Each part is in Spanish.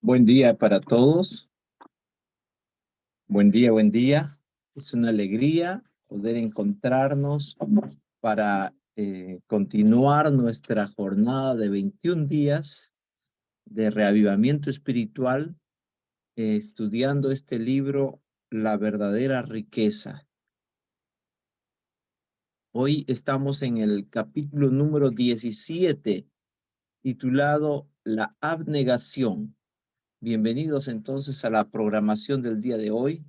Buen día para todos. Buen día, buen día. Es una alegría poder encontrarnos para continuar nuestra jornada de 21 días de reavivamiento espiritual, estudiando este libro, La verdadera riqueza. Hoy estamos en el capítulo número 17, titulado La abnegación. Bienvenidos entonces a la programación del día de hoy.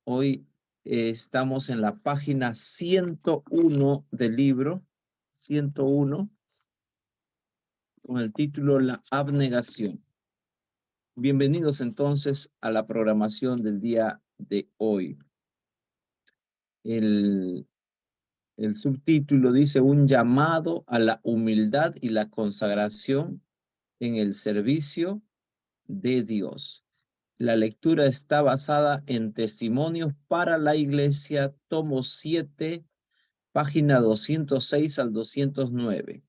Hoy estamos en la página 101 del libro, 101, con el título La abnegación. Bienvenidos entonces a la programación del día de hoy. El subtítulo dice un llamado a la humildad y la consagración en el servicio de Dios. La lectura está basada en Testimonios para la Iglesia, tomo 7, página 206 al 209.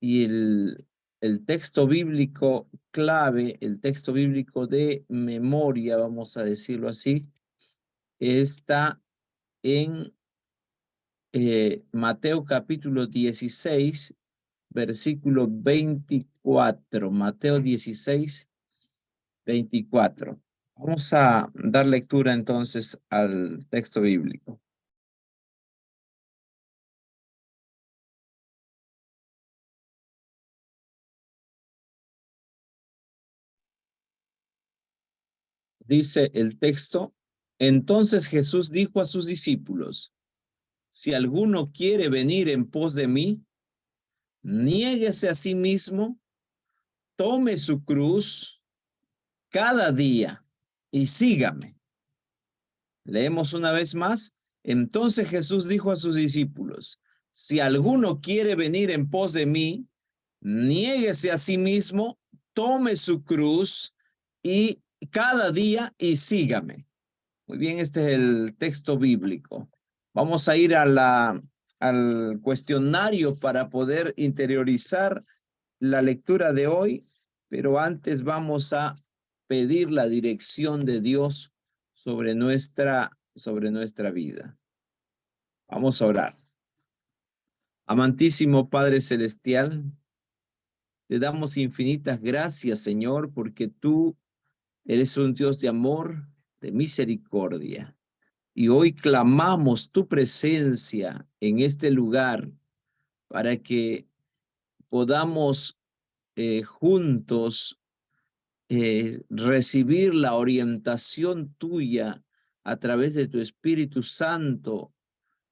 Y el texto bíblico clave, el texto bíblico de memoria, vamos a decirlo así, está en Mateo capítulo 16, versículo 24. Mateo 16, 24. Vamos a dar lectura entonces al texto bíblico. Dice el texto: entonces Jesús dijo a sus discípulos: si alguno quiere venir en pos de mí, niéguese a sí mismo, tome su cruz cada día y sígame. Leemos una vez más. Entonces Jesús dijo a sus discípulos: si alguno quiere venir en pos de mí, niéguese a sí mismo, tome su cruz y cada día y sígame. Muy bien, este es el texto bíblico. Vamos a ir a al cuestionario para poder interiorizar la lectura de hoy, pero antes vamos a pedir la dirección de Dios sobre nuestra vida. Vamos a orar. Amantísimo Padre Celestial, te damos infinitas gracias, Señor, porque tú eres un Dios de amor, de misericordia. Y hoy clamamos tu presencia en este lugar para que podamos juntos recibir la orientación tuya a través de tu Espíritu Santo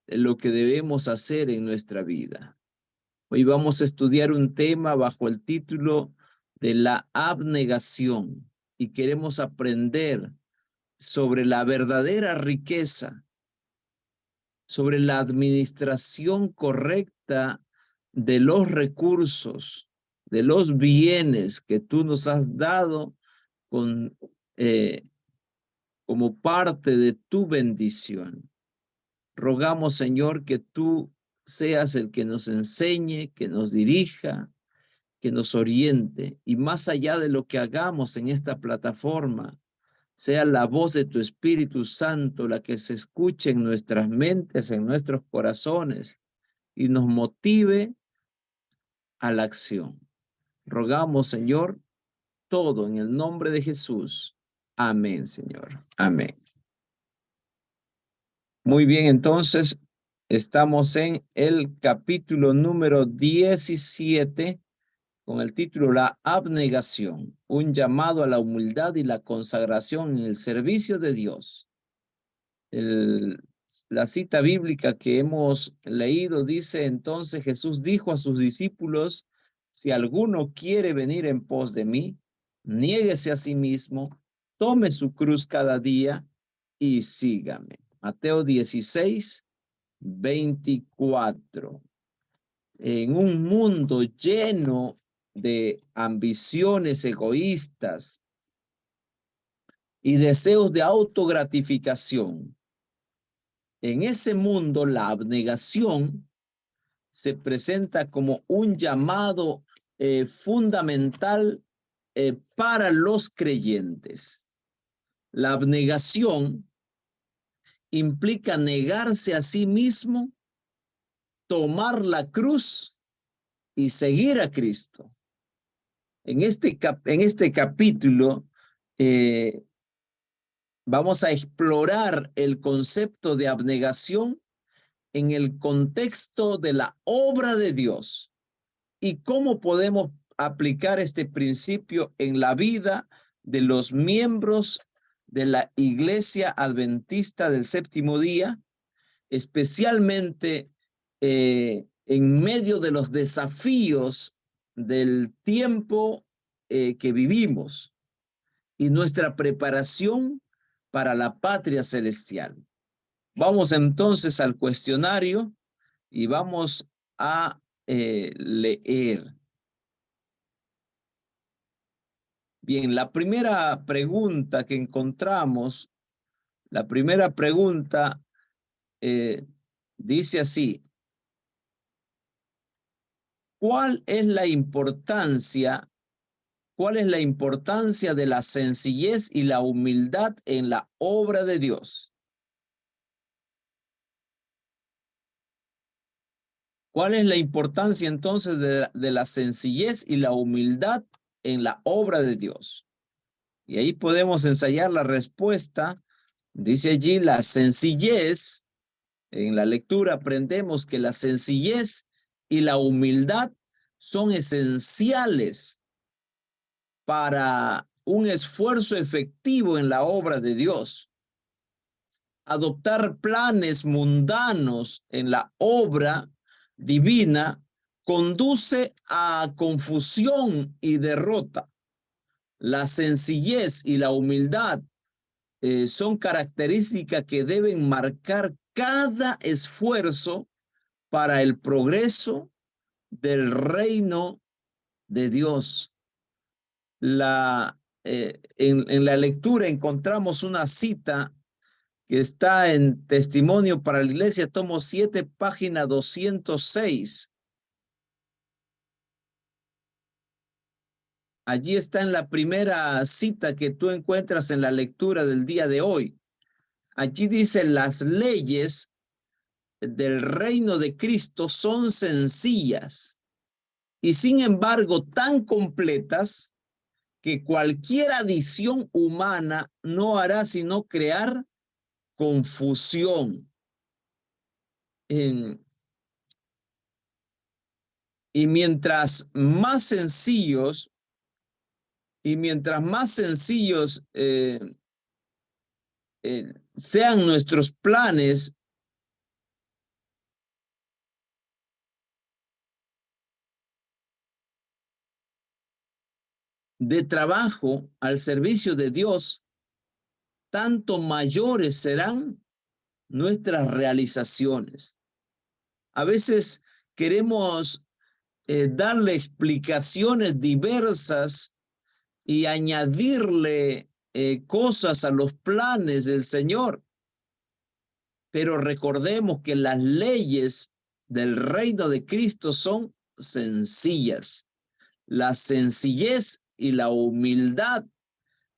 de lo que debemos hacer en nuestra vida. Hoy vamos a estudiar un tema bajo el título de la abnegación y queremos aprender sobre la verdadera riqueza, sobre la administración correcta de los recursos, de los bienes que tú nos has dado con, como parte de tu bendición. Rogamos, Señor, que tú seas el que nos enseñe, que nos dirija, que nos oriente, y más allá de lo que hagamos en esta plataforma, sea la voz de tu Espíritu Santo la que se escuche en nuestras mentes, en nuestros corazones, y nos motive a la acción. Rogamos, Señor, todo en el nombre de Jesús. Amén, Señor. Amén. Muy bien, entonces estamos en el capítulo número 17 con el título La abnegación, un llamado a la humildad y la consagración en el servicio de Dios. La cita bíblica que hemos leído dice: entonces Jesús dijo a sus discípulos: si alguno quiere venir en pos de mí, niéguese a sí mismo, tome su cruz cada día y sígame. Mateo 16, 24. En un mundo lleno de ambiciones egoístas y deseos de autogratificación, en ese mundo la abnegación se presenta como un llamado fundamental para los creyentes. La abnegación implica negarse a sí mismo, tomar la cruz y seguir a Cristo. En este capítulo vamos a explorar el concepto de abnegación en el contexto de la obra de Dios y cómo podemos aplicar este principio en la vida de los miembros de la Iglesia Adventista del Séptimo Día, especialmente en medio de los desafíos del tiempo que vivimos y nuestra preparación para la patria celestial. Vamos entonces al cuestionario y vamos a leer. Bien, la primera pregunta que encontramos, la primera pregunta dice así: ¿cuál es la importancia de la sencillez y la humildad en la obra de Dios? ¿Cuál es la importancia entonces de la sencillez y la humildad en la obra de Dios? Y ahí podemos ensayar la respuesta. Dice allí la sencillez. En la lectura aprendemos que la sencillez y la humildad son esenciales para un esfuerzo efectivo en la obra de Dios. Adoptar planes mundanos en la obra divina conduce a confusión y derrota. La sencillez y la humildad son características que deben marcar cada esfuerzo para el progreso del reino de Dios. En la lectura encontramos una cita que está en Testimonio para la Iglesia, tomo 7, página 206. Allí está en la primera cita que tú encuentras en la lectura del día de hoy. Allí dice: las leyes del reino de Cristo son sencillas y sin embargo tan completas que cualquier adición humana no hará sino crear confusión. Y mientras más sencillos sean nuestros planes, de trabajo al servicio de Dios, tanto mayores serán nuestras realizaciones. A veces queremos darle explicaciones diversas y añadirle cosas a los planes del Señor. Pero recordemos que las leyes del reino de Cristo son sencillas. La sencillez y la humildad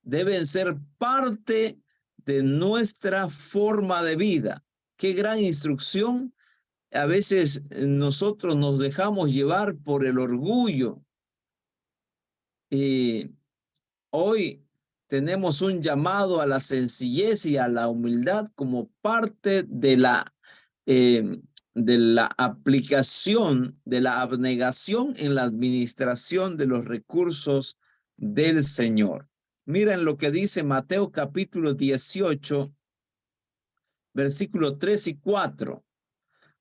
deben ser parte de nuestra forma de vida. Qué gran instrucción. A veces nosotros nos dejamos llevar por el orgullo. Y hoy tenemos un llamado a la sencillez y a la humildad como parte de la aplicación, de la abnegación en la administración de los recursos del Señor. Miren lo que dice Mateo capítulo 18, versículos 3 y 4.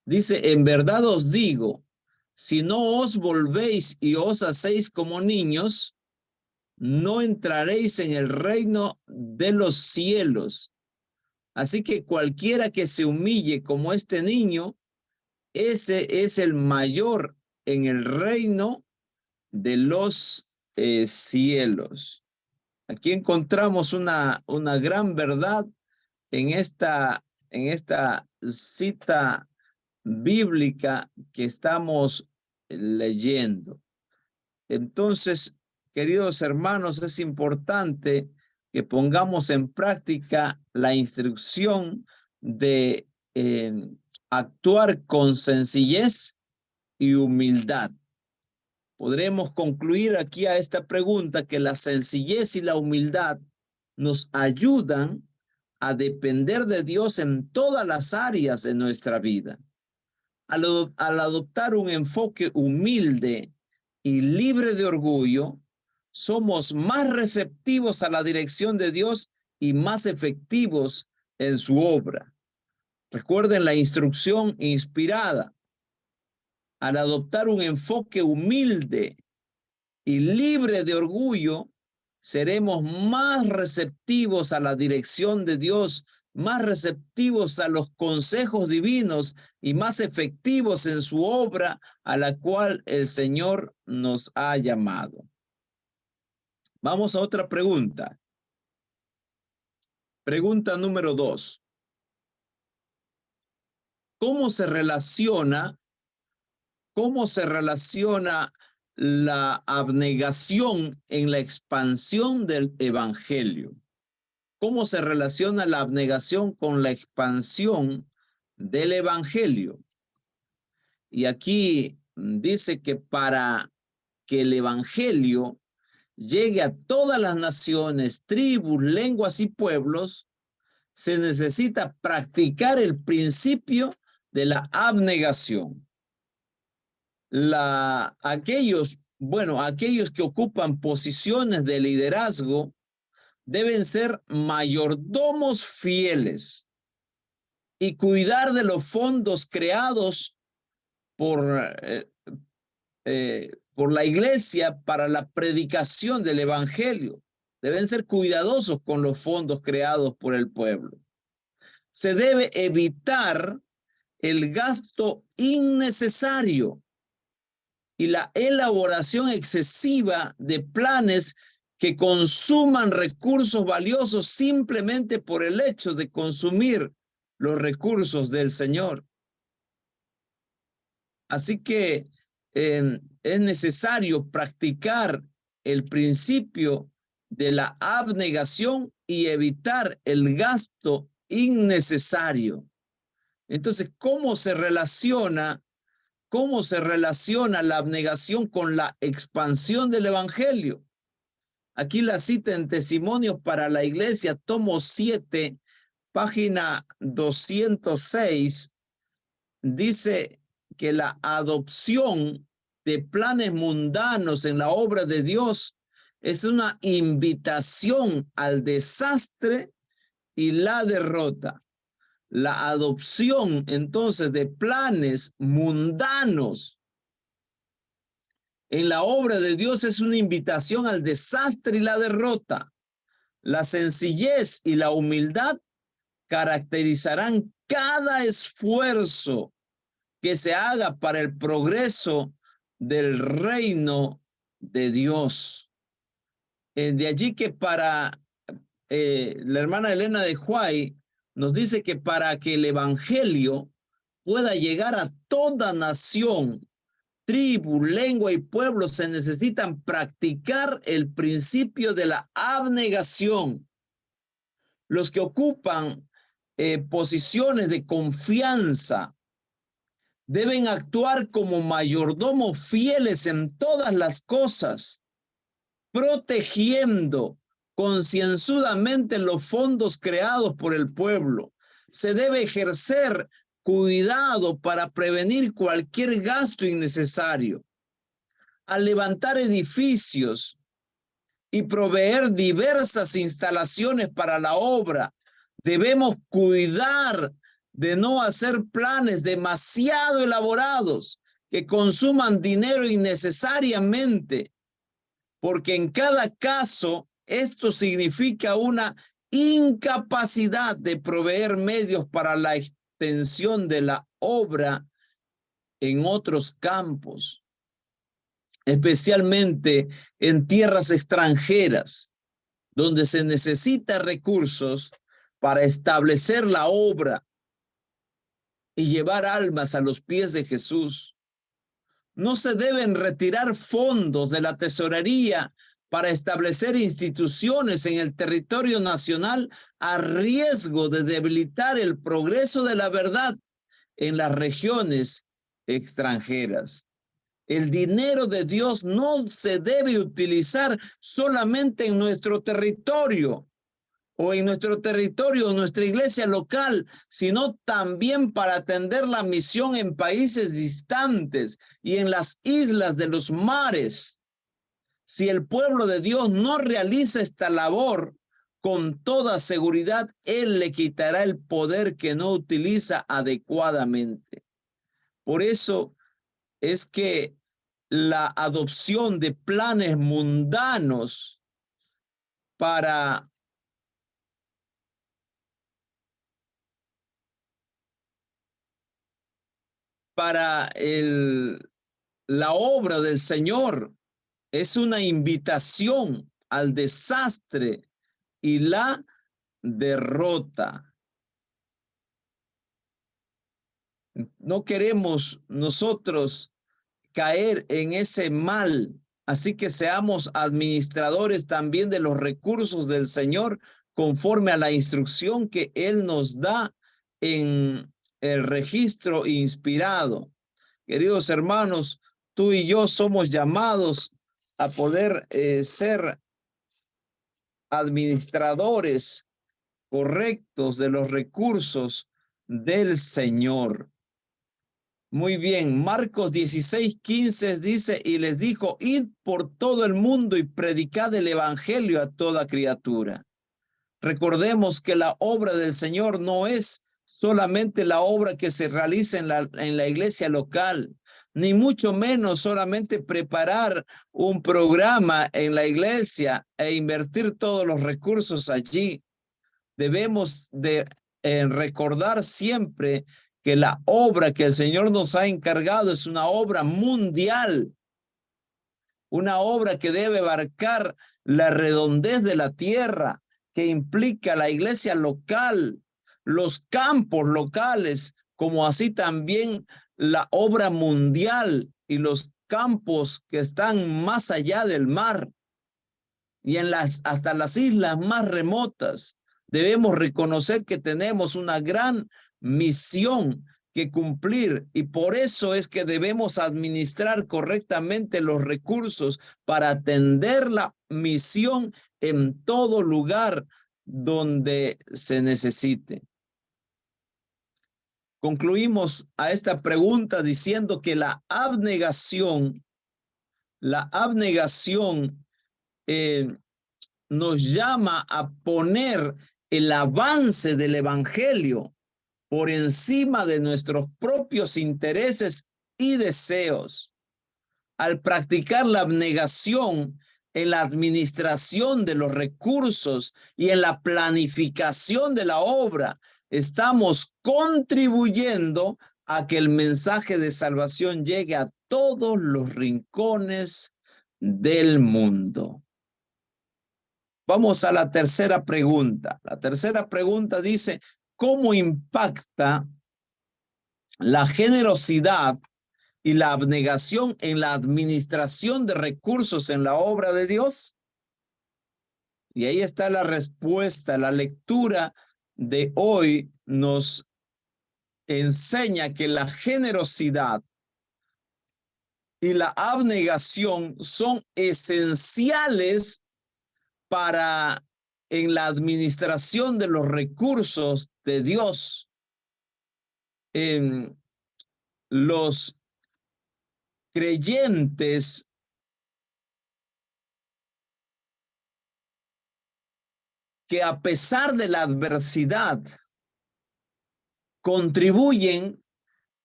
Dice: en verdad os digo, si no os volvéis y os hacéis como niños, no entraréis en el reino de los cielos. Así que cualquiera que se humille como este niño, ese es el mayor en el reino de los cielos. Aquí encontramos una gran verdad en esta cita bíblica que estamos leyendo. Entonces, queridos hermanos, es importante que pongamos en práctica la instrucción de actuar con sencillez y humildad. Podremos concluir aquí a esta pregunta que la sencillez y la humildad nos ayudan a depender de Dios en todas las áreas de nuestra vida. Al adoptar un enfoque humilde y libre de orgullo, somos más receptivos a la dirección de Dios y más efectivos en su obra. Recuerden la instrucción inspirada. Al adoptar un enfoque humilde y libre de orgullo, seremos más receptivos a la dirección de Dios, más receptivos a los consejos divinos y más efectivos en su obra a la cual el Señor nos ha llamado. Vamos a otra pregunta. Pregunta número 2. ¿Cómo se relaciona la abnegación en la expansión del evangelio? ¿Cómo se relaciona la abnegación con la expansión del evangelio? Y aquí dice que para que el evangelio llegue a todas las naciones, tribus, lenguas y pueblos, se necesita practicar el principio de la abnegación. Aquellos que ocupan posiciones de liderazgo deben ser mayordomos fieles y cuidar de los fondos creados por la iglesia para la predicación del evangelio. Deben ser cuidadosos con los fondos creados por el pueblo. Se debe evitar el gasto innecesario y la elaboración excesiva de planes que consuman recursos valiosos simplemente por el hecho de consumir los recursos del Señor. Así que es necesario practicar el principio de la abnegación y evitar el gasto innecesario. Entonces, ¿cómo se relaciona la abnegación con la expansión del evangelio? Aquí la cita en Testimonios para la Iglesia, tomo 7, página 206, dice que la adopción de planes mundanos en la obra de Dios es una invitación al desastre y la derrota. La adopción entonces de planes mundanos en la obra de Dios es una invitación al desastre y la derrota. La sencillez y la humildad caracterizarán cada esfuerzo que se haga para el progreso del reino de Dios. De allí que para la hermana Elena de Huay nos dice que para que el evangelio pueda llegar a toda nación, tribu, lengua y pueblo, se necesitan practicar el principio de la abnegación. Los que ocupan posiciones de confianza deben actuar como mayordomos fieles en todas las cosas, protegiendo concienzudamente los fondos creados por el pueblo. Se debe ejercer cuidado para prevenir cualquier gasto innecesario. Al levantar edificios y proveer diversas instalaciones para la obra, debemos cuidar de no hacer planes demasiado elaborados que consuman dinero innecesariamente, porque en cada caso esto significa una incapacidad de proveer medios para la extensión de la obra en otros campos, especialmente en tierras extranjeras, donde se necesita recursos para establecer la obra y llevar almas a los pies de Jesús. No se deben retirar fondos de la tesorería para establecer instituciones en el territorio nacional a riesgo de debilitar el progreso de la verdad en las regiones extranjeras. El dinero de Dios no se debe utilizar solamente en nuestro territorio o en nuestro territorio, nuestra iglesia local, sino también para atender la misión en países distantes y en las islas de los mares. Si el pueblo de Dios no realiza esta labor, con toda seguridad, Él le quitará el poder que no utiliza adecuadamente. Por eso es que la adopción de planes mundanos para la obra del Señor es una invitación al desastre y la derrota. No queremos nosotros caer en ese mal, así que seamos administradores también de los recursos del Señor conforme a la instrucción que Él nos da en el registro inspirado. Queridos hermanos, tú y yo somos llamados a poder ser administradores correctos de los recursos del Señor. Muy bien, Marcos 16:15 dice, y les dijo, id por todo el mundo y predicad el evangelio a toda criatura. Recordemos que la obra del Señor no es solamente la obra que se realiza en la iglesia local, ni mucho menos solamente preparar un programa en la iglesia e invertir todos los recursos allí. Debemos de recordar siempre que la obra que el Señor nos ha encargado es una obra mundial, una obra que debe abarcar la redondez de la tierra, que implica la iglesia local, los campos locales, como así también la obra mundial y los campos que están más allá del mar y hasta las islas más remotas. Debemos reconocer que tenemos una gran misión que cumplir y por eso es que debemos administrar correctamente los recursos para atender la misión en todo lugar donde se necesite. Concluimos a esta pregunta diciendo que la abnegación nos llama a poner el avance del evangelio por encima de nuestros propios intereses y deseos. Al practicar la abnegación en la administración de los recursos y en la planificación de la obra, estamos contribuyendo a que el mensaje de salvación llegue a todos los rincones del mundo. Vamos a la tercera pregunta. La tercera pregunta dice, ¿cómo impacta la generosidad y la abnegación en la administración de recursos en la obra de Dios? Y ahí está la respuesta. La lectura de hoy nos enseña que la generosidad y la abnegación son esenciales para en la administración de los recursos de Dios. En los creyentes que a pesar de la adversidad contribuyen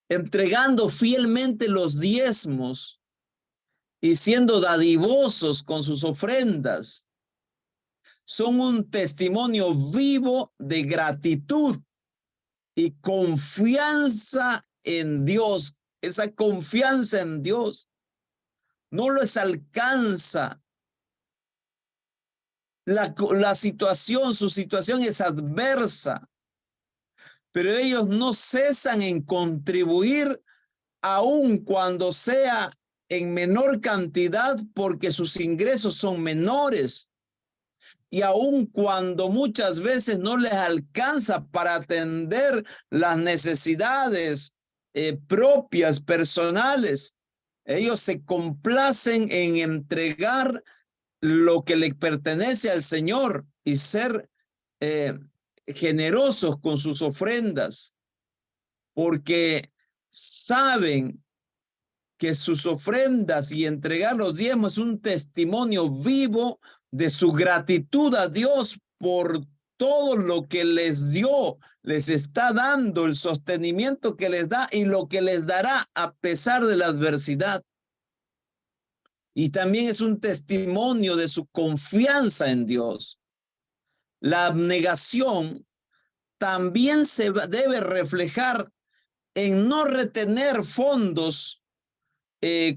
entregando fielmente los diezmos y siendo dadivosos con sus ofrendas, son un testimonio vivo de gratitud y confianza en Dios. Esa confianza en Dios no les alcanza. La situación, su situación es adversa, pero ellos no cesan en contribuir aun cuando sea en menor cantidad porque sus ingresos son menores. Y aun cuando muchas veces no les alcanza para atender las necesidades propias, personales, ellos se complacen en entregar lo que le pertenece al Señor y ser generosos con sus ofrendas, porque saben que sus ofrendas y entregar los diezmos es un testimonio vivo de su gratitud a Dios por todo lo que les dio, les está dando, el sostenimiento que les da y lo que les dará a pesar de la adversidad. Y también es un testimonio de su confianza en Dios. La abnegación también se debe reflejar en no retener fondos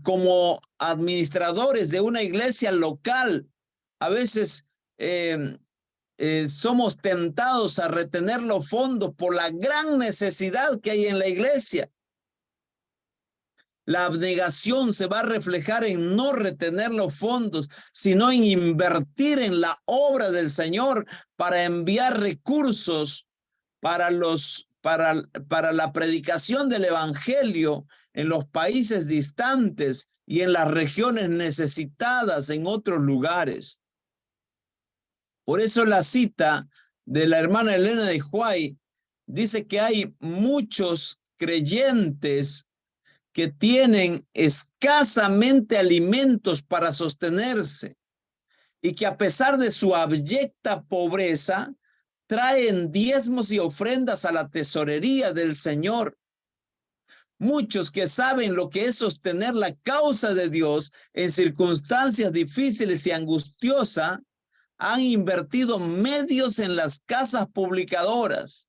como administradores de una iglesia local. A veces somos tentados a retener los fondos por la gran necesidad que hay en la iglesia. La abnegación se va a reflejar en no retener los fondos, sino en invertir en la obra del Señor para enviar recursos para la predicación del evangelio en los países distantes y en las regiones necesitadas en otros lugares. Por eso la cita de la hermana Elena de White dice que hay muchos creyentes que tienen escasamente alimentos para sostenerse y que a pesar de su abyecta pobreza, traen diezmos y ofrendas a la tesorería del Señor. Muchos que saben lo que es sostener la causa de Dios en circunstancias difíciles y angustiosas, han invertido medios en las casas publicadoras.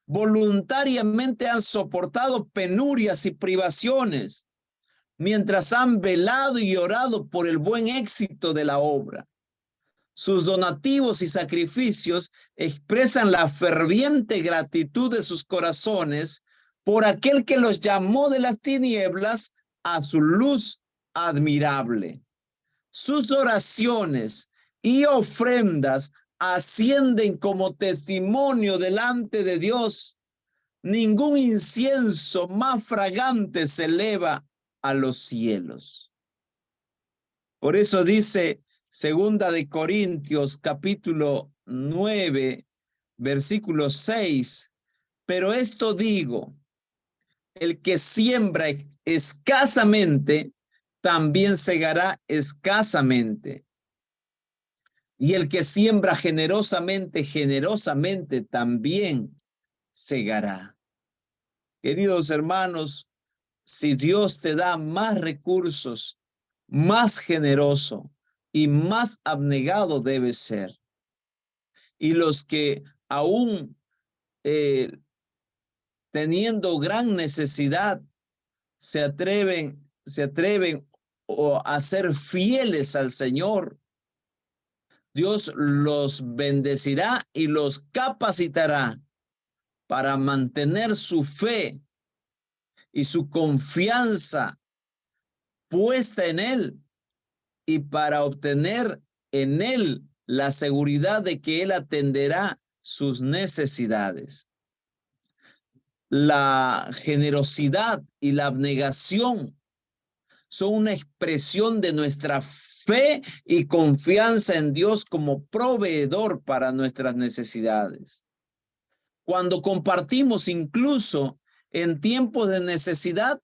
Voluntariamente han soportado penurias y privaciones, mientras han velado y orado por el buen éxito de la obra. Sus donativos y sacrificios expresan la ferviente gratitud de sus corazones por aquel que los llamó de las tinieblas a su luz admirable. Sus oraciones y ofrendas ascienden como testimonio delante de Dios. Ningún incienso más fragante se eleva a los cielos. Por eso dice Segunda de Corintios, capítulo 9, versículo 6, pero esto digo, el que siembra escasamente, también segará escasamente. Y el que siembra generosamente, generosamente también segará. Queridos hermanos, si Dios te da más recursos, más generoso y más abnegado debes ser. Y los que aún teniendo gran necesidad se atreven a ser fieles al Señor, Dios los bendecirá y los capacitará para mantener su fe y su confianza puesta en Él y para obtener en Él la seguridad de que Él atenderá sus necesidades. La generosidad y la abnegación son una expresión de nuestra fe y confianza en Dios como proveedor para nuestras necesidades. Cuando compartimos incluso en tiempos de necesidad,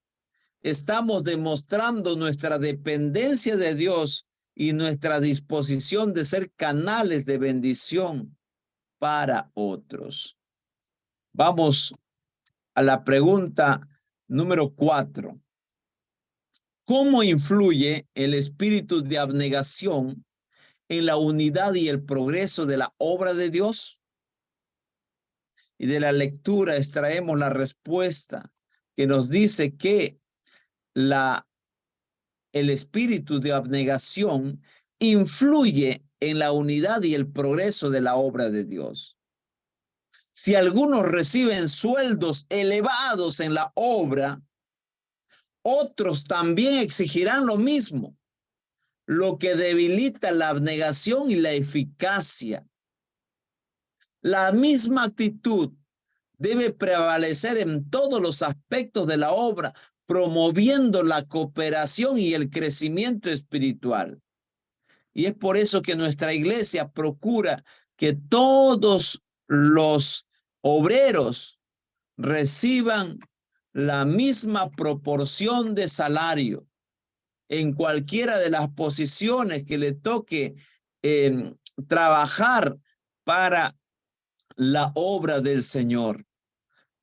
estamos demostrando nuestra dependencia de Dios y nuestra disposición de ser canales de bendición para otros. Vamos a la pregunta número 4. ¿Cómo influye el espíritu de abnegación en la unidad y el progreso de la obra de Dios? Y de la lectura extraemos la respuesta que nos dice que el espíritu de abnegación influye en la unidad y el progreso de la obra de Dios. Si algunos reciben sueldos elevados en la obra, otros también exigirán lo mismo, lo que debilita la abnegación y la eficacia. La misma actitud debe prevalecer en todos los aspectos de la obra, promoviendo la cooperación y el crecimiento espiritual. Y es por eso que nuestra iglesia procura que todos los obreros reciban la misma proporción de salario en cualquiera de las posiciones que le toque trabajar para la obra del Señor.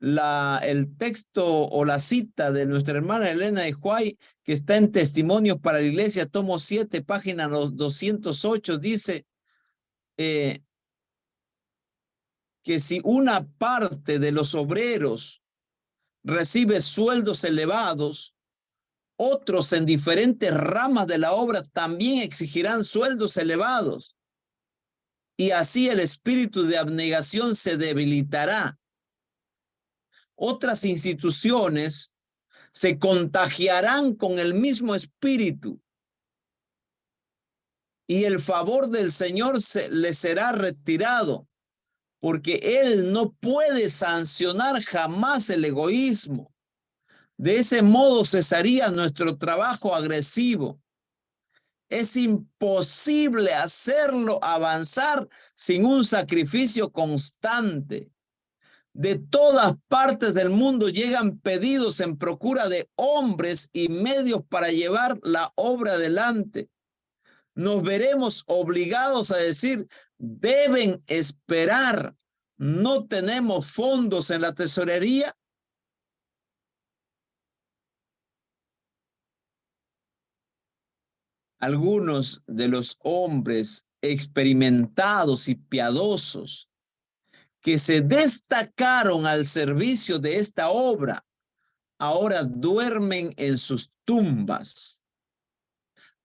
El texto o la cita de nuestra hermana Elena de White, que está en Testimonios para la Iglesia, tomo 7, página 208, dice que si una parte de los obreros recibe sueldos elevados, otros en diferentes ramas de la obra también exigirán sueldos elevados. Y así el espíritu de abnegación se debilitará. Otras instituciones se contagiarán con el mismo espíritu y el favor del Señor le será retirado, porque Él no puede sancionar jamás el egoísmo. De ese modo cesaría nuestro trabajo agresivo. Es imposible hacerlo avanzar sin un sacrificio constante. De todas partes del mundo llegan pedidos en procura de hombres y medios para llevar la obra adelante. Nos veremos obligados a decir, deben esperar, no tenemos fondos en la tesorería. Algunos de los hombres experimentados y piadosos que se destacaron al servicio de esta obra, ahora duermen en sus tumbas.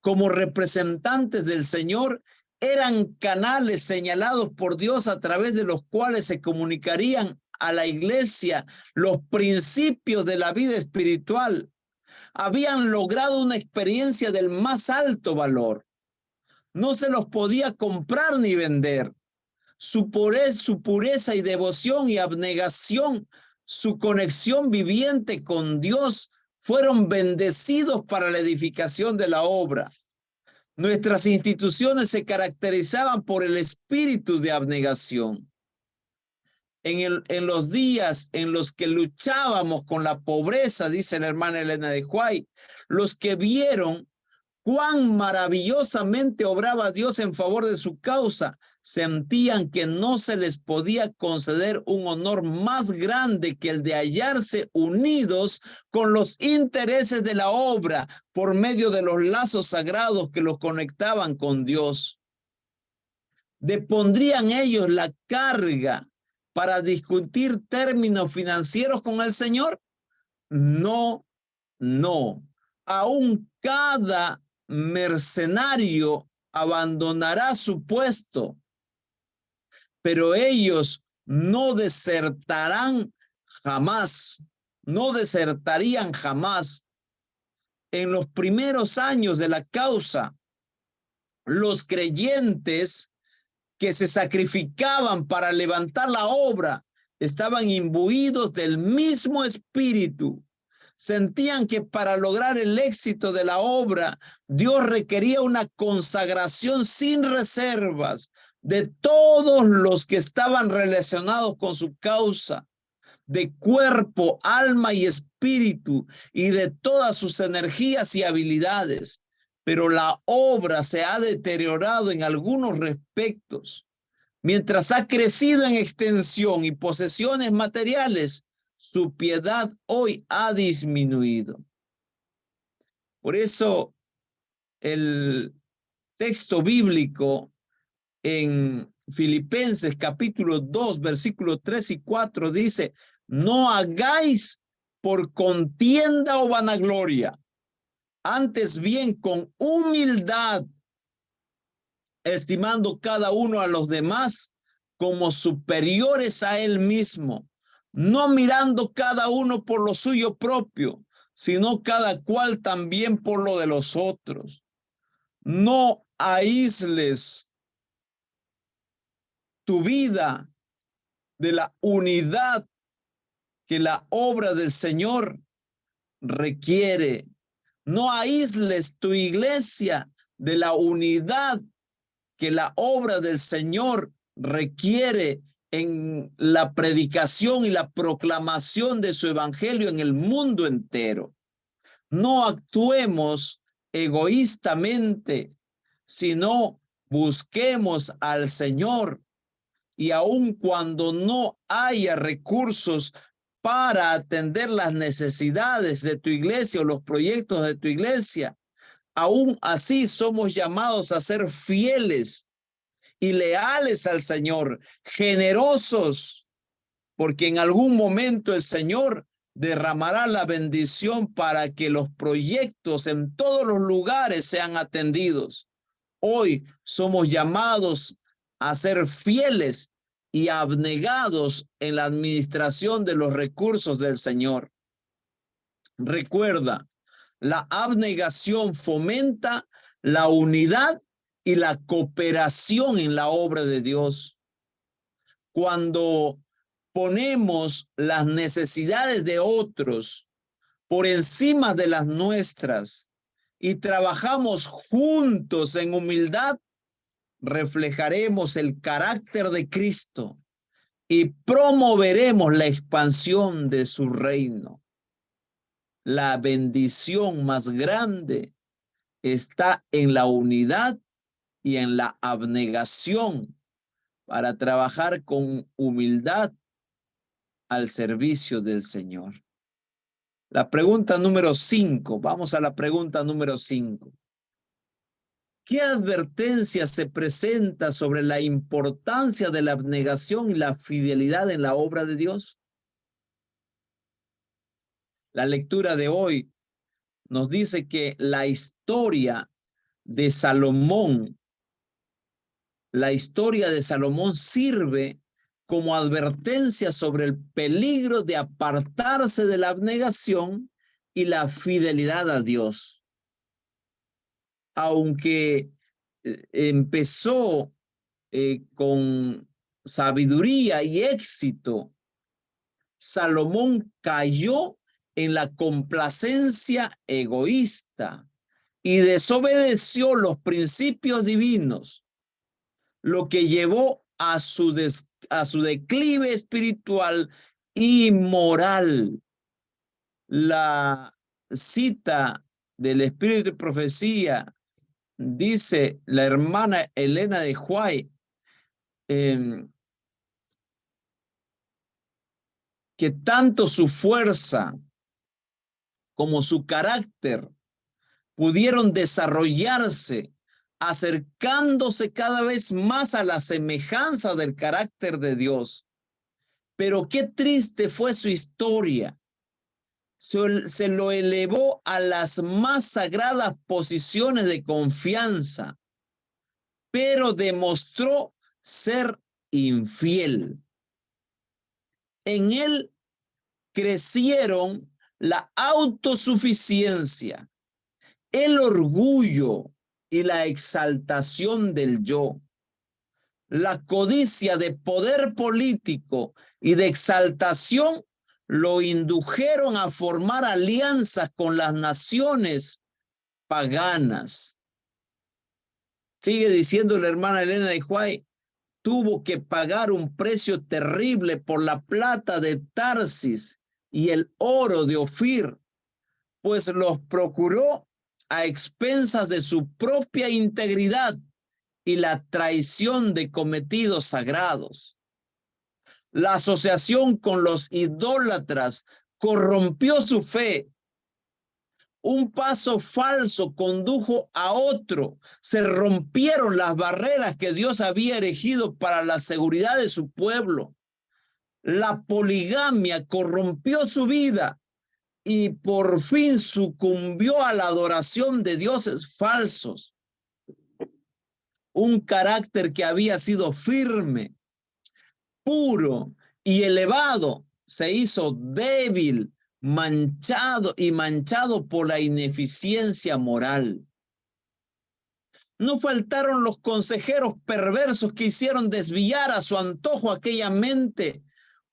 Como representantes del Señor, eran canales señalados por Dios a través de los cuales se comunicarían a la iglesia los principios de la vida espiritual. Habían logrado una experiencia del más alto valor. No se los podía comprar ni vender. Su pureza y devoción y abnegación, su conexión viviente con Dios, fueron bendecidos para la edificación de la obra. Nuestras instituciones se caracterizaban por el espíritu de abnegación. En los días en los que luchábamos con la pobreza, dice la hermana Elena de White, los que vieron cuán maravillosamente obraba Dios en favor de su causa, sentían que no se les podía conceder un honor más grande que el de hallarse unidos con los intereses de la obra por medio de los lazos sagrados que los conectaban con Dios. ¿Depondrían ellos la carga para discutir términos financieros con el Señor? No, no. Aún cada mercenario abandonará su puesto, pero ellos no desertarán jamás, no desertarían jamás. En los primeros años de la causa, los creyentes que se sacrificaban para levantar la obra estaban imbuidos del mismo espíritu. Sentían que para lograr el éxito de la obra, Dios requería una consagración sin reservas de todos los que estaban relacionados con su causa, de cuerpo, alma y espíritu, y de todas sus energías y habilidades. Pero la obra se ha deteriorado en algunos respectos. Mientras ha crecido en extensión y posesiones materiales, su piedad hoy ha disminuido. Por eso el texto bíblico en Filipenses capítulo 2, versículos 3 y 4 dice, no hagáis por contienda o vanagloria, antes bien con humildad, estimando cada uno a los demás como superiores a él mismo, no mirando cada uno por lo suyo propio, sino cada cual también por lo de los otros. No aísles tu vida de la unidad que la obra del Señor requiere. No aísles tu iglesia de la unidad que la obra del Señor requiere en la predicación y la proclamación de su evangelio en el mundo entero. No actuemos egoístamente, sino busquemos al Señor. Y aun cuando no haya recursos para atender las necesidades de tu iglesia o los proyectos de tu iglesia, aún así somos llamados a ser fieles y leales al Señor, generosos, porque en algún momento el Señor derramará la bendición para que los proyectos en todos los lugares sean atendidos. Hoy somos llamados a ser fieles y abnegados en la administración de los recursos del Señor. Recuerda, la abnegación fomenta la unidad y la cooperación en la obra de Dios. Cuando ponemos las necesidades de otros por encima de las nuestras y trabajamos juntos en humildad, reflejaremos el carácter de Cristo y promoveremos la expansión de su reino. La bendición más grande está en la unidad y en la abnegación para trabajar con humildad al servicio del Señor. La pregunta número 5. Vamos a la pregunta número 5. ¿Qué advertencia se presenta sobre la importancia de la abnegación y la fidelidad en la obra de Dios? La lectura de hoy nos dice que la historia de Salomón sirve como advertencia sobre el peligro de apartarse de la abnegación y la fidelidad a Dios. Aunque empezó con sabiduría y éxito, Salomón cayó en la complacencia egoísta y desobedeció los principios divinos, lo que llevó a su declive espiritual y moral. La cita del Espíritu de Profecía dice la hermana Elena de White que tanto su fuerza como su carácter pudieron desarrollarse acercándose cada vez más a la semejanza del carácter de Dios. Pero qué triste fue su historia. Se lo elevó a las más sagradas posiciones de confianza, pero demostró ser infiel. En él crecieron la autosuficiencia, el orgullo y la exaltación del yo. La codicia de poder político y de exaltación lo indujeron a formar alianzas con las naciones paganas. Sigue diciendo la hermana Elena de White, tuvo que pagar un precio terrible por la plata de Tarsis y el oro de Ofir, pues los procuró a expensas de su propia integridad y la traición de cometidos sagrados. La asociación con los idólatras corrompió su fe. Un paso falso condujo a otro. Se rompieron las barreras que Dios había erigido para la seguridad de su pueblo. La poligamia corrompió su vida y por fin sucumbió a la adoración de dioses falsos. Un carácter que había sido firme, puro y elevado se hizo débil manchado por la ineficiencia moral. No faltaron los consejeros perversos que hicieron desviar a su antojo aquella mente,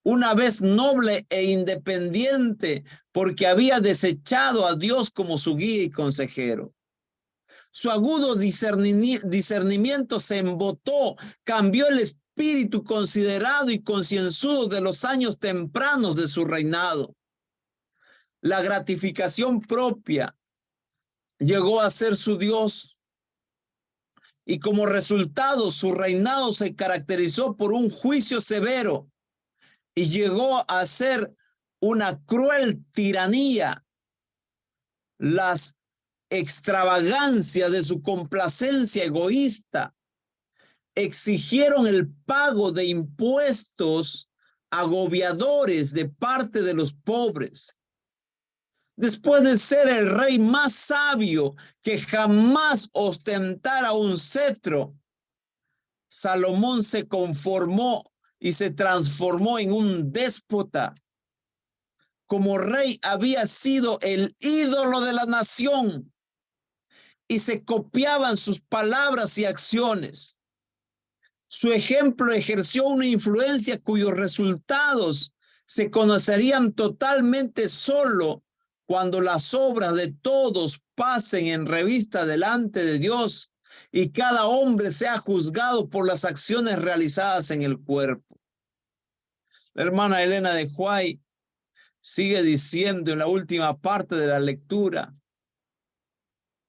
una vez noble e independiente, porque había desechado a Dios como su guía y consejero. Su agudo discernimiento se embotó, cambió el espíritu considerado y concienzudo de los años tempranos de su reinado. La gratificación propia llegó a ser su Dios, y como resultado su reinado se caracterizó por un juicio severo y llegó a ser una cruel tiranía. Las extravagancias de su complacencia egoísta exigieron el pago de impuestos agobiadores de parte de los pobres. Después de ser el rey más sabio que jamás ostentara un cetro, Salomón se conformó y se transformó en un déspota. Como rey había sido el ídolo de la nación y se copiaban sus palabras y acciones. Su ejemplo ejerció una influencia cuyos resultados se conocerían totalmente solo cuando las obras de todos pasen en revista delante de Dios y cada hombre sea juzgado por las acciones realizadas en el cuerpo. La hermana Elena de White sigue diciendo en la última parte de la lectura: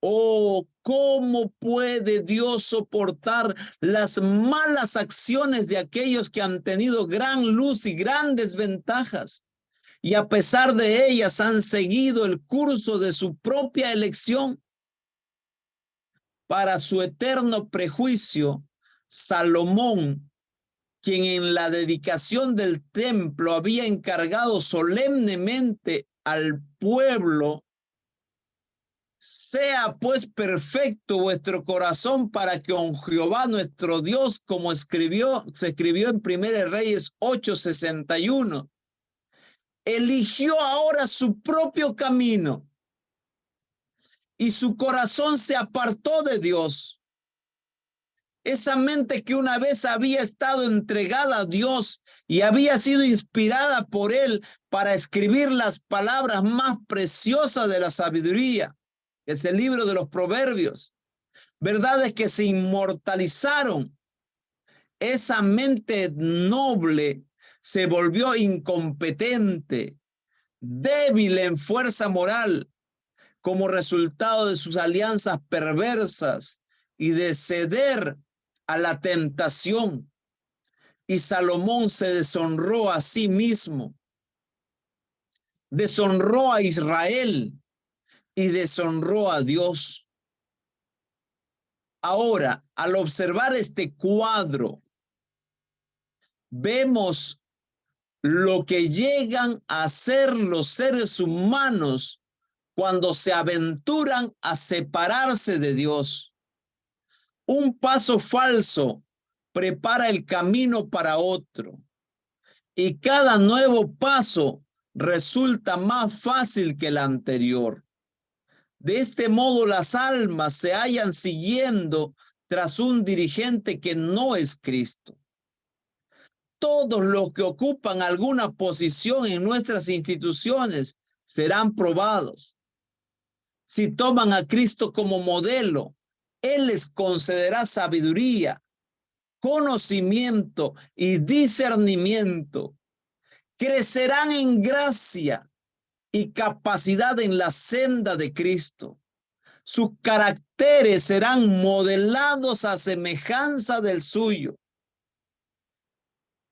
oh, ¿cómo puede Dios soportar las malas acciones de aquellos que han tenido gran luz y grandes ventajas, y a pesar de ellas han seguido el curso de su propia elección? Para su eterno prejuicio, Salomón, quien en la dedicación del templo había encargado solemnemente al pueblo: sea pues perfecto vuestro corazón para que con Jehová nuestro Dios, como se escribió en 1 Reyes 8:61, eligió ahora su propio camino y su corazón se apartó de Dios. Esa mente que una vez había estado entregada a Dios y había sido inspirada por Él para escribir las palabras más preciosas de la sabiduría, es el libro de los Proverbios, verdades que se inmortalizaron. Esa mente noble se volvió incompetente, débil en fuerza moral, como resultado de sus alianzas perversas y de ceder a la tentación. Y Salomón se deshonró a sí mismo, deshonró a Israel y deshonró a Dios. Ahora, al observar este cuadro, vemos lo que llegan a ser los seres humanos cuando se aventuran a separarse de Dios. Un paso falso prepara el camino para otro, y cada nuevo paso resulta más fácil que el anterior. De este modo, las almas se hallan siguiendo tras un dirigente que no es Cristo. Todos los que ocupan alguna posición en nuestras instituciones serán probados. Si toman a Cristo como modelo, Él les concederá sabiduría, conocimiento y discernimiento. Crecerán en gracia y capacidad en la senda de Cristo. Sus caracteres serán modelados a semejanza del suyo.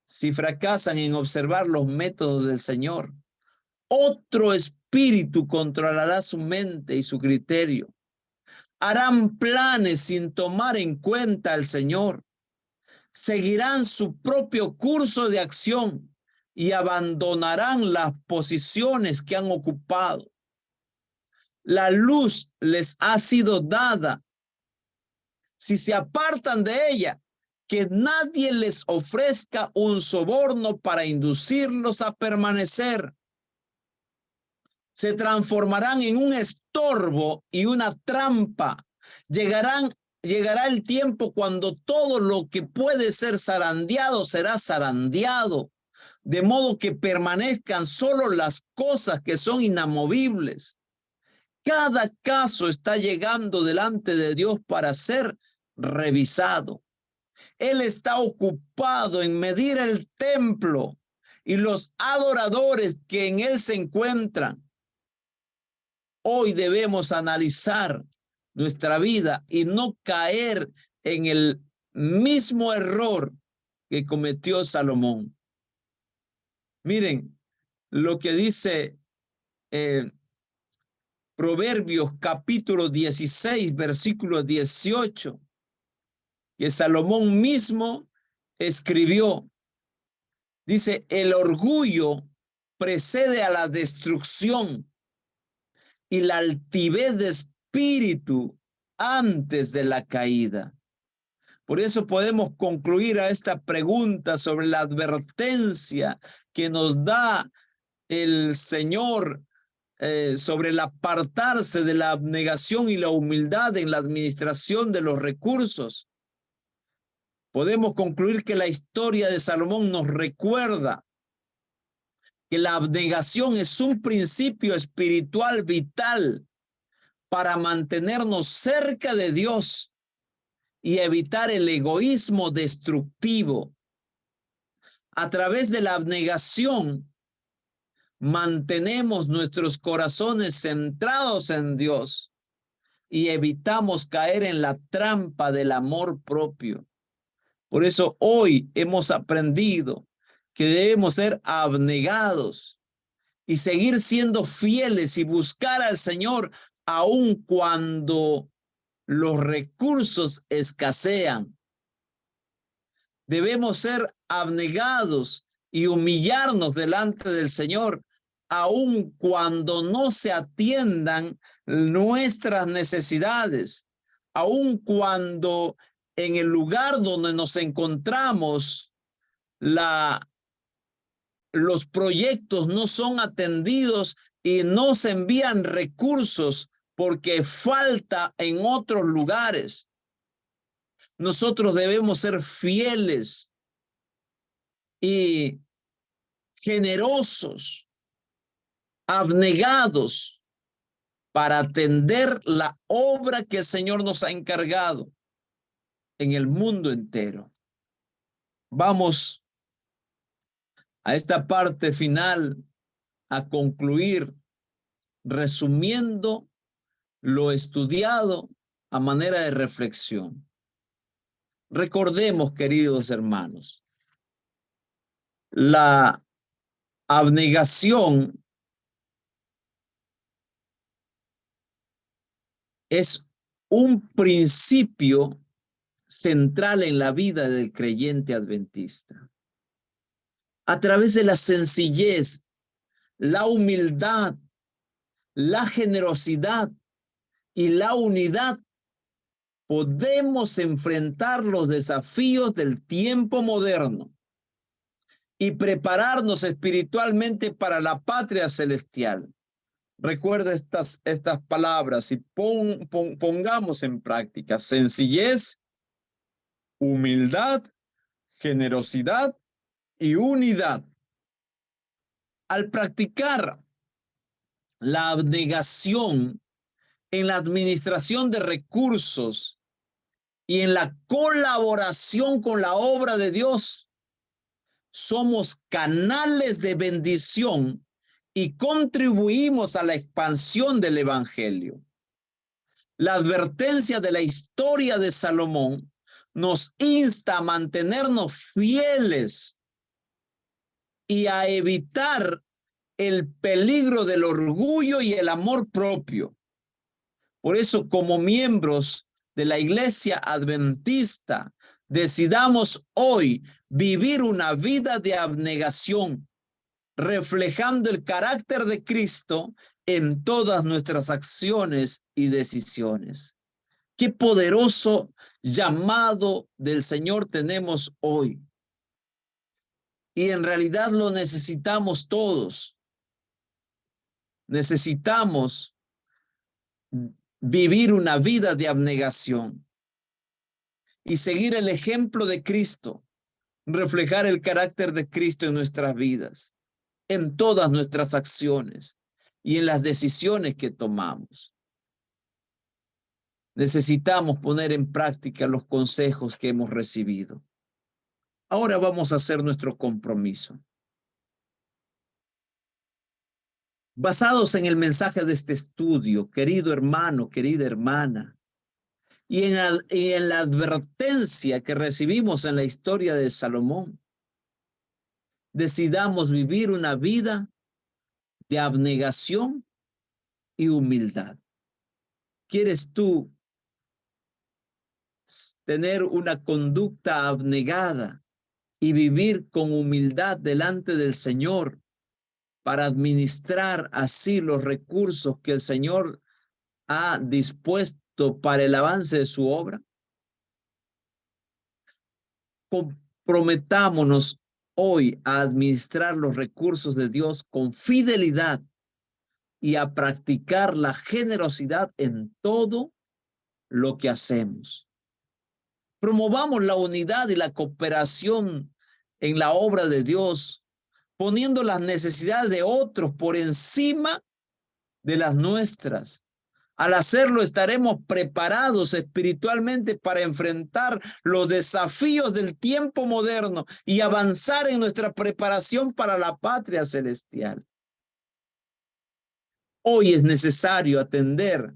Si fracasan en observar los métodos del Señor, otro espíritu controlará su mente y su criterio. Harán planes sin tomar en cuenta al Señor. Seguirán su propio curso de acción y abandonarán las posiciones que han ocupado. La luz les ha sido dada. Si se apartan de ella, que nadie les ofrezca un soborno para inducirlos a permanecer. se transformarán en un estorbo y una trampa. Llegará el tiempo cuando todo lo que puede ser zarandeado será zarandeado, de modo que permanezcan solo las cosas que son inamovibles. Cada caso está llegando delante de Dios para ser revisado. Él está ocupado en medir el templo y los adoradores que en él se encuentran. Hoy debemos analizar nuestra vida y no caer en el mismo error que cometió Salomón. Miren lo que dice Proverbios capítulo 16, versículo 18, que Salomón mismo escribió. Dice, el orgullo precede a la destrucción y la altivez de espíritu antes de la caída. Por eso podemos concluir a esta pregunta sobre la advertencia que nos da el Señor sobre el apartarse de la abnegación y la humildad en la administración de los recursos. Podemos concluir que la historia de Salomón nos recuerda que la abnegación es un principio espiritual vital para mantenernos cerca de Dios y evitar el egoísmo destructivo. A través de la abnegación, mantenemos nuestros corazones centrados en Dios y evitamos caer en la trampa del amor propio. Por eso hoy hemos aprendido que debemos ser abnegados y seguir siendo fieles y buscar al Señor aun cuando los recursos escasean. Debemos ser abnegados y humillarnos delante del Señor, aun cuando no se atiendan nuestras necesidades, aun cuando en el lugar donde nos encontramos los proyectos no son atendidos y no se envían recursos porque falta en otros lugares. Nosotros debemos ser fieles y generosos, abnegados para atender la obra que el Señor nos ha encargado en el mundo entero. Vamos a esta parte final a concluir resumiendo lo estudiado a manera de reflexión. Recordemos, queridos hermanos, la abnegación es un principio central en la vida del creyente adventista. A través de la sencillez, la humildad, la generosidad y la unidad, podemos enfrentar los desafíos del tiempo moderno y prepararnos espiritualmente para la patria celestial. Recuerda estas palabras y pongamos en práctica sencillez, humildad, generosidad y unidad. Al practicar la abnegación en la administración de recursos y en la colaboración con la obra de Dios, somos canales de bendición y contribuimos a la expansión del evangelio. La advertencia de la historia de Salomón nos insta a mantenernos fieles y a evitar el peligro del orgullo y el amor propio. Por eso, como miembros de la Iglesia Adventista, decidamos hoy vivir una vida de abnegación, reflejando el carácter de Cristo en todas nuestras acciones y decisiones. Qué poderoso llamado del Señor tenemos hoy. Y en realidad lo necesitamos todos. Necesitamos vivir una vida de abnegación y seguir el ejemplo de Cristo, reflejar el carácter de Cristo en nuestras vidas, en todas nuestras acciones y en las decisiones que tomamos. Necesitamos poner en práctica los consejos que hemos recibido. Ahora vamos a hacer nuestro compromiso. Basados en el mensaje de este estudio, querido hermano, querida hermana, y en la advertencia que recibimos en la historia de Salomón, decidamos vivir una vida de abnegación y humildad. ¿Quieres tú tener una conducta abnegada y vivir con humildad delante del Señor para administrar así los recursos que el Señor ha dispuesto para el avance de su obra? Comprometámonos hoy a administrar los recursos de Dios con fidelidad y a practicar la generosidad en todo lo que hacemos. Promovamos la unidad y la cooperación en la obra de Dios, poniendo las necesidades de otros por encima de las nuestras. Al hacerlo, estaremos preparados espiritualmente para enfrentar los desafíos del tiempo moderno y avanzar en nuestra preparación para la patria celestial. Hoy es necesario atender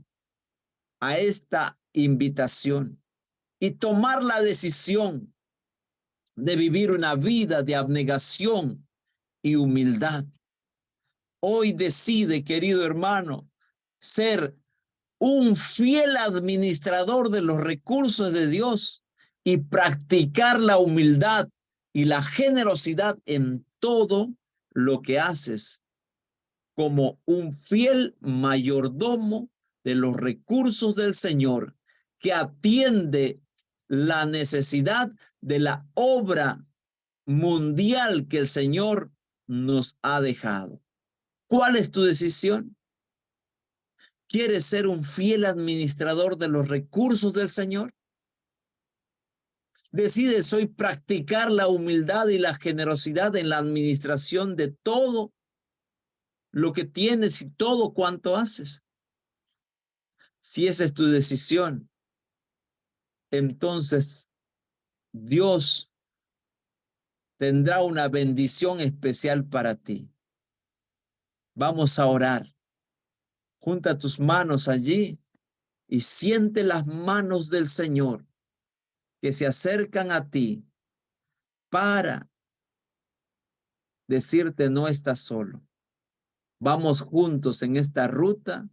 a esta invitación y tomar la decisión de vivir una vida de abnegación y humildad. Hoy decide, querido hermano, ser un fiel administrador de los recursos de Dios y practicar la humildad y la generosidad en todo lo que haces, como un fiel mayordomo de los recursos del Señor que atiende la necesidad de la obra mundial que el Señor nos ha dejado. ¿Cuál es tu decisión? ¿Quieres ser un fiel administrador de los recursos del Señor? ¿Decides hoy practicar la humildad y la generosidad en la administración de todo lo que tienes y todo cuanto haces? Si esa es tu decisión, entonces Dios tendrá una bendición especial para ti. Vamos a orar. Junta tus manos allí y siente las manos del Señor que se acercan a ti para decirte no estás solo. Vamos juntos en esta ruta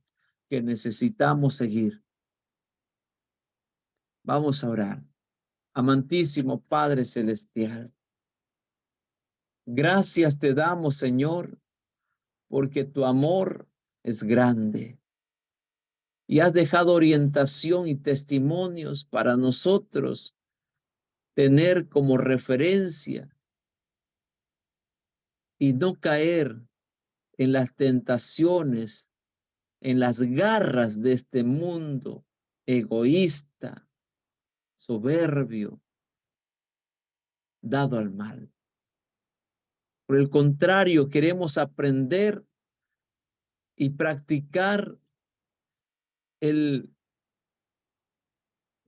que necesitamos seguir. Vamos a orar. Amantísimo Padre Celestial, gracias te damos, Señor, porque tu amor es grande y has dejado orientación y testimonios para nosotros tener como referencia y no caer en las tentaciones, en las garras de este mundo egoísta, soberbio, dado al mal. Por el contrario, queremos aprender y practicar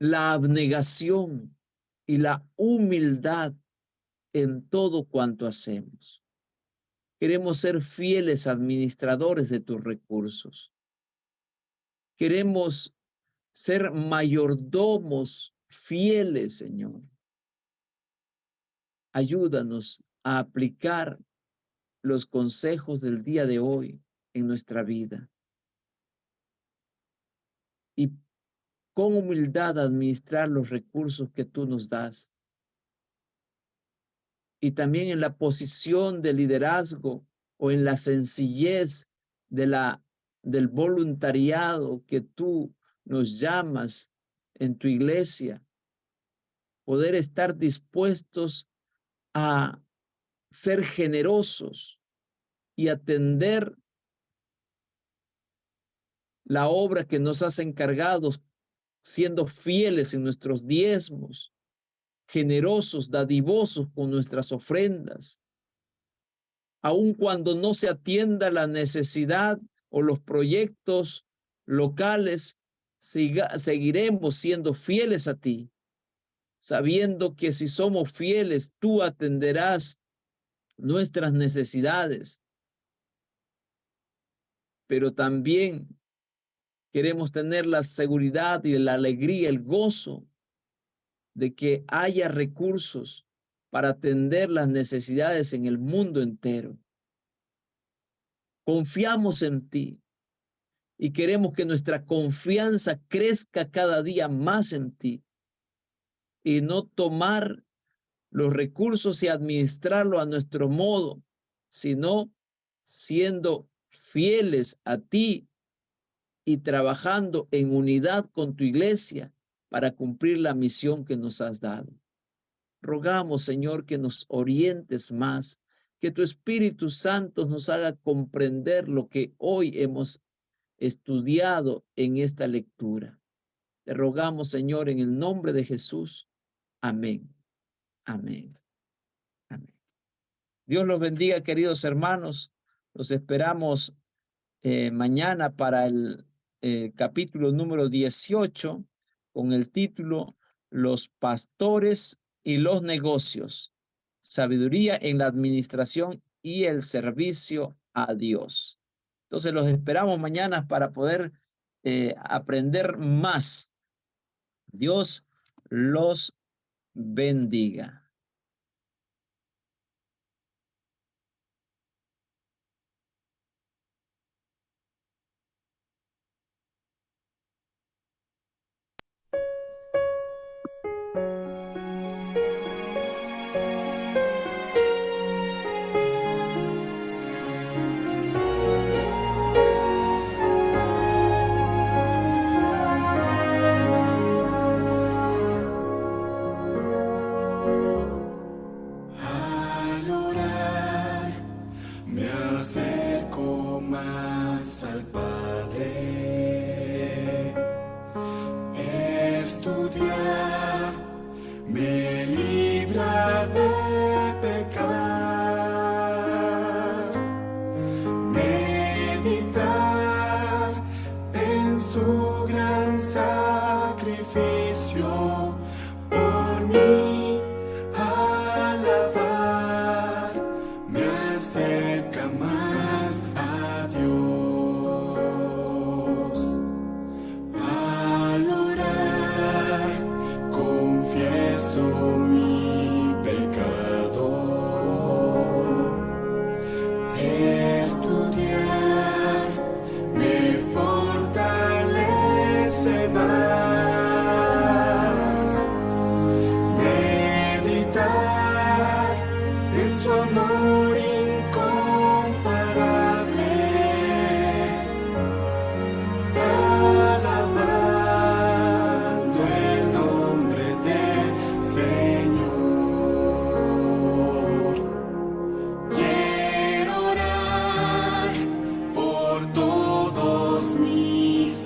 la abnegación y la humildad en todo cuanto hacemos. Queremos ser fieles administradores de tus recursos. Queremos ser mayordomos fieles, Señor. Ayúdanos a aplicar los consejos del día de hoy en nuestra vida y con humildad administrar los recursos que tú nos das. Y también en la posición de liderazgo o en la sencillez del voluntariado que tú nos llamas en tu iglesia, poder estar dispuestos a ser generosos y atender la obra que nos has encargado, siendo fieles en nuestros diezmos, generosos, dadivosos con nuestras ofrendas, aun cuando no se atienda la necesidad o los proyectos locales, seguiremos siendo fieles a ti, sabiendo que si somos fieles, tú atenderás nuestras necesidades. Pero también queremos tener la seguridad y la alegría, el gozo de que haya recursos para atender las necesidades en el mundo entero. Confiamos en ti y queremos que nuestra confianza crezca cada día más en ti y no tomar los recursos y administrarlo a nuestro modo, sino siendo fieles a ti y trabajando en unidad con tu iglesia para cumplir la misión que nos has dado. Rogamos, Señor, que nos orientes más, que tu Espíritu Santo nos haga comprender lo que hoy hemos estudiado en esta lectura. Te rogamos, Señor, en el nombre de Jesús. Amén. Amén. Amén. Dios los bendiga, queridos hermanos. Los esperamos mañana para el capítulo número 18 con el título Los pastores y los negocios, sabiduría en la administración y el servicio a Dios. Entonces los esperamos mañana para poder aprender más. Dios los bendiga.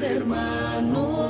hermanos.